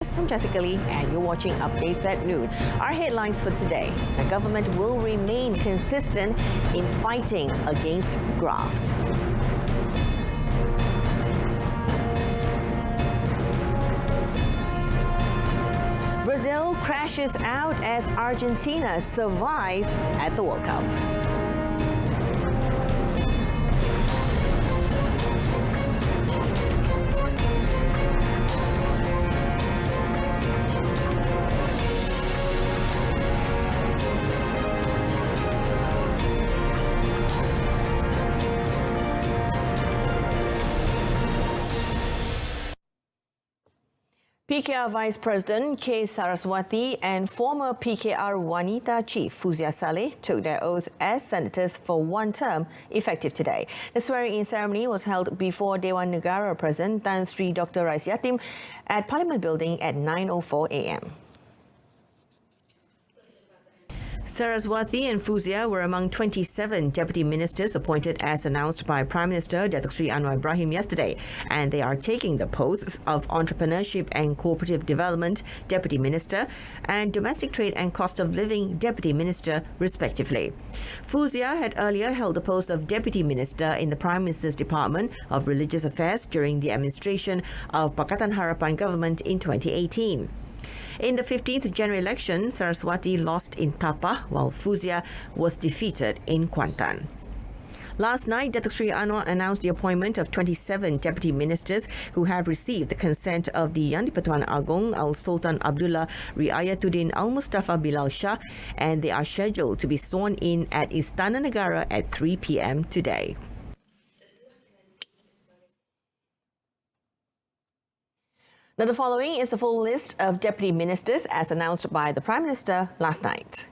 I'm Jessica Lee and you're watching Updates at Noon. Our headlines for today. The government will remain consistent in fighting against graft. Brazil crashes out as Argentina survive at the World Cup. PKR Vice President K. Saraswati and former PKR Wanita Chief Fuzia Saleh took their oath as senators for one term, effective today. The swearing-in ceremony was held before Dewan Negara President Tan Sri Dr. Rais Yatim at Parliament Building at 9:04 a.m. Saraswati and Fuzia were among 27 deputy ministers appointed as announced by Prime Minister Datuk Sri Anwar Ibrahim yesterday, and they are taking the posts of Entrepreneurship and Cooperative Development Deputy Minister and Domestic Trade and Cost of Living Deputy Minister, respectively. Fuzia had earlier held the post of Deputy Minister in the Prime Minister's Department of Religious Affairs during the administration of Pakatan Harapan government in 2018. In the 15th general election, Saraswati lost in Tapa, while Fuzia was defeated in Kuantan. Last night, Datuk Sri Anwar announced the appointment of 27 deputy ministers who have received the consent of the Yang di-Pertuan Agong Al-Sultan Abdullah Riayatuddin Al-Mustafa Bilal Shah, and they are scheduled to be sworn in at Istana Negara at 3 p.m. today. Now, the following is a full list of deputy ministers as announced by the Prime Minister last night.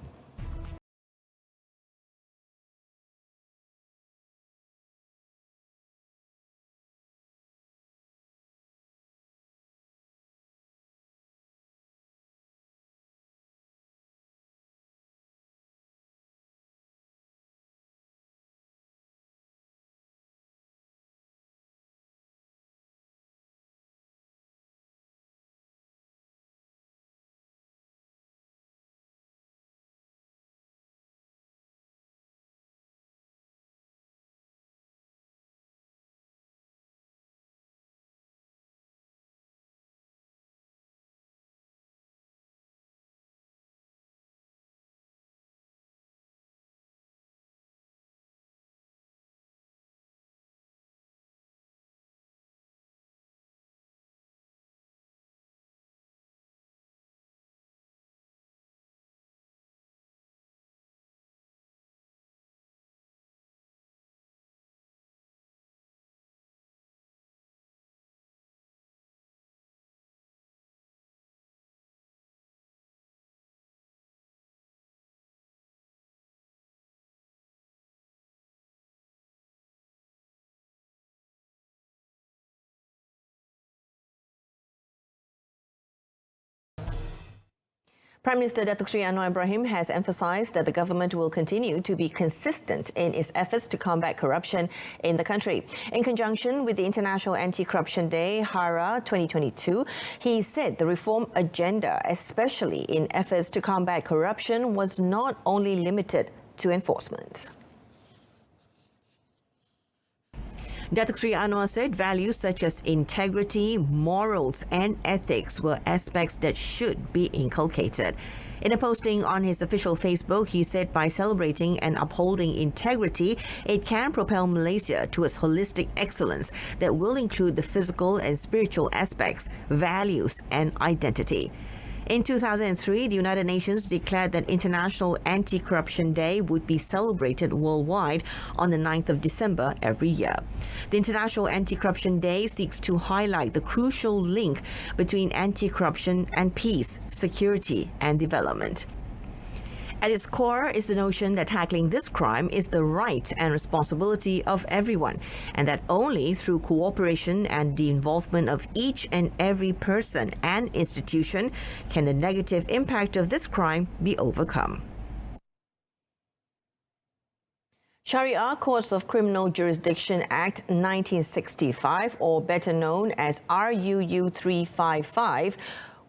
Prime Minister Datuk Sri Anwar Ibrahim has emphasised that the government will continue to be consistent in its efforts to combat corruption in the country. In conjunction with the International Anti-Corruption Day, HARA 2022, he said the reform agenda, especially in efforts to combat corruption, was not only limited to enforcement. Datuk Sri Anwar said values such as integrity, morals and ethics were aspects that should be inculcated. In a posting on his official Facebook, he said by celebrating and upholding integrity, it can propel Malaysia towards holistic excellence that will include the physical and spiritual aspects, values and identity. In 2003, the United Nations declared that International Anti-Corruption Day would be celebrated worldwide on the 9th of December every year. The International Anti-Corruption Day seeks to highlight the crucial link between anti-corruption and peace, security and development. At its core is the notion that tackling this crime is the right and responsibility of everyone, and that only through cooperation and the involvement of each and every person and institution can the negative impact of this crime be overcome. Sharia Courts of Criminal Jurisdiction Act 1965, or better known as RUU 355,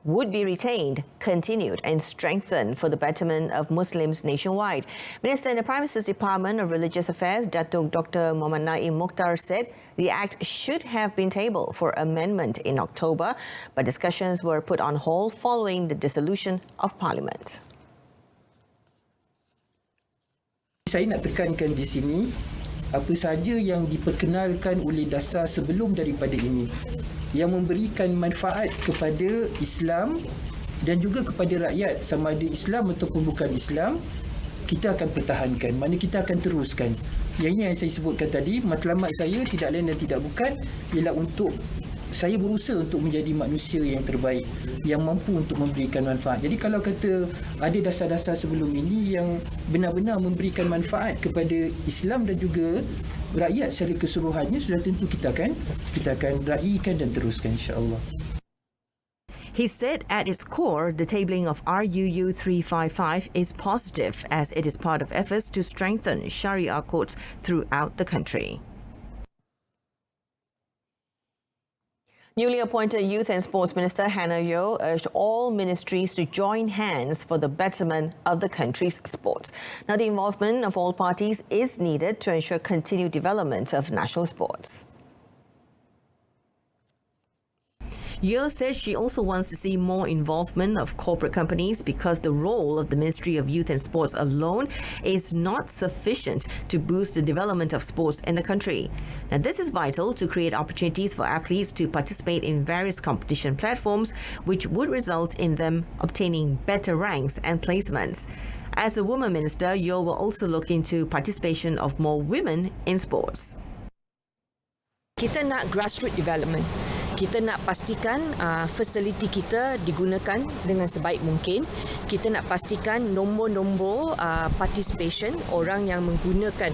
would be retained, continued and strengthened for the betterment of Muslims nationwide. Minister in the Prime Minister's Department of Religious Affairs, Datuk Dr. Muhammad Naim Mukhtar, said the Act should have been tabled for amendment in October, but discussions were put on hold following the dissolution of Parliament. Saya nak tekankan di sini, apa saja yang diperkenalkan oleh dasar sebelum daripada ini yang memberikan manfaat kepada Islam dan juga kepada rakyat, sama ada Islam ataupun bukan Islam, kita akan pertahankan, mana kita akan teruskan. Yang ini yang saya sebutkan tadi, matlamat saya tidak lain dan tidak bukan ialah untuk saya berusaha untuk menjadi manusia yang terbaik, yang mampu untuk memberikan manfaat. Jadi kalau kata ada dasar-dasar sebelum ini yang benar-benar memberikan manfaat kepada Islam dan juga rakyat secara keseluruhannya, sudah tentu kita akan raikan dan teruskan, insya-Allah. He said at its core, the tabling of RUU 355 is positive as it is part of efforts to strengthen Sharia courts throughout the country. Newly appointed Youth and Sports Minister Hannah Yeoh urged all ministries to join hands for the betterment of the country's sports. Now, the involvement of all parties is needed to ensure continued development of national sports. Yeoh says she also wants to see more involvement of corporate companies because the role of the Ministry of Youth and Sports alone is not sufficient to boost the development of sports in the country. Now, this is vital to create opportunities for athletes to participate in various competition platforms, which would result in them obtaining better ranks and placements. As a woman minister, Yeoh will also look into participation of more women in sports. Kita nak grassroots development. Kita nak pastikan fasiliti kita digunakan dengan sebaik mungkin. Kita nak pastikan nombor-nombor participation orang yang menggunakan,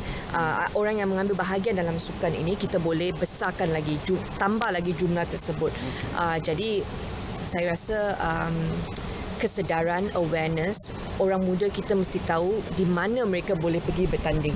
orang yang mengambil bahagian dalam sukan ini, kita boleh besarkan lagi, tambah lagi jumlah tersebut. Jadi saya rasa kesedaran, awareness, orang muda kita mesti tahu di mana mereka boleh pergi bertanding.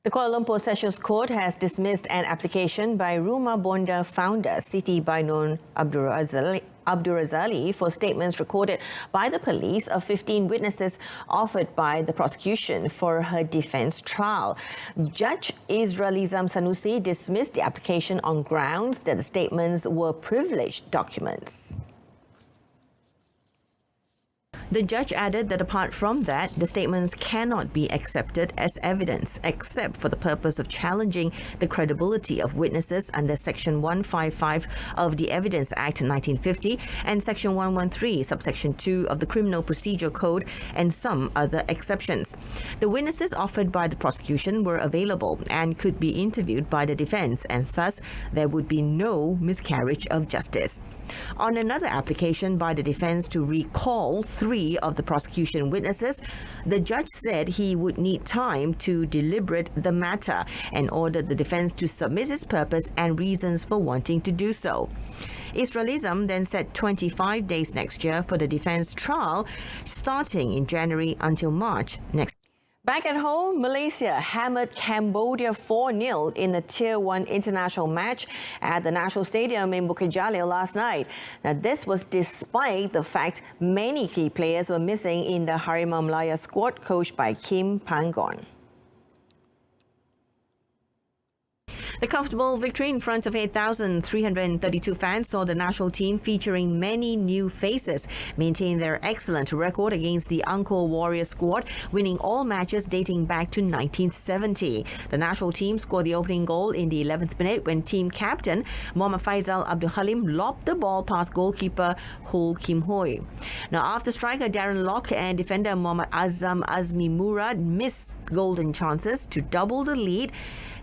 The Kuala Lumpur Sessions Court has dismissed an application by Rumah Bonda founder Siti Bainun Abdurazali for statements recorded by the police of 15 witnesses offered by the prosecution for her defence trial. Judge Israelizam Sanusi dismissed the application on grounds that the statements were privileged documents. The judge added that apart from that, the statements cannot be accepted as evidence except for the purpose of challenging the credibility of witnesses under Section 155 of the Evidence Act 1950 and Section 113, subsection 2 of the Criminal Procedure Code and some other exceptions. The witnesses offered by the prosecution were available and could be interviewed by the defence, and thus there would be no miscarriage of justice. On another application by the defence to recall 3 of the prosecution witnesses, the judge said he would need time to deliberate the matter and ordered the defence to submit its purpose and reasons for wanting to do so. Israelism then set 25 days next year for the defence trial, starting in January until March next. Back at home, Malaysia hammered Cambodia 4-0 in a Tier 1 international match at the National Stadium in Bukit Jalil last night. Now, this was despite the fact many key players were missing in the Harimau Malaya squad coached by Kim Panggon. The comfortable victory in front of 8,332 fans saw the national team featuring many new faces maintain their excellent record against the Angkor Warriors squad, winning all matches dating back to 1970. The national team scored the opening goal in the 11th minute when team captain Muhammad Faisal Abdul Halim lobbed the ball past goalkeeper Hul Kim Hoi. Now, after striker Darren Lock and defender Muhammad Azam Azmi Murad missed golden chances to double the lead,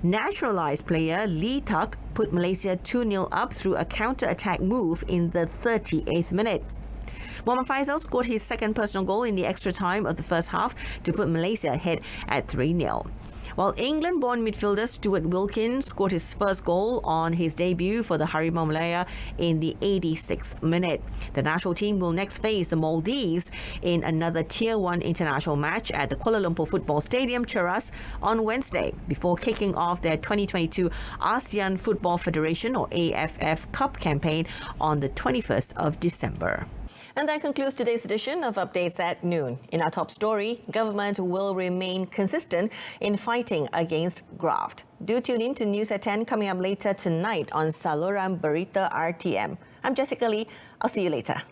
naturalised player Lee Tuck put Malaysia 2-0 up through a counter-attack move in the 38th minute. Muhammad Faisal scored his second personal goal in the extra time of the first half to put Malaysia ahead at 3-0. While England-born midfielder Stuart Wilkins scored his first goal on his debut for the Harimau Malaya in the 86th minute. The national team will next face the Maldives in another Tier 1 international match at the Kuala Lumpur Football Stadium, Cheras, on Wednesday, before kicking off their 2022 ASEAN Football Federation or AFF Cup campaign on the 21st of December. And that concludes today's edition of Updates at Noon. In our top story, government will remain consistent in fighting against graft. Do tune in to News at 10 coming up later tonight on Saluran Berita RTM. I'm Jessica Lee. I'll see you later.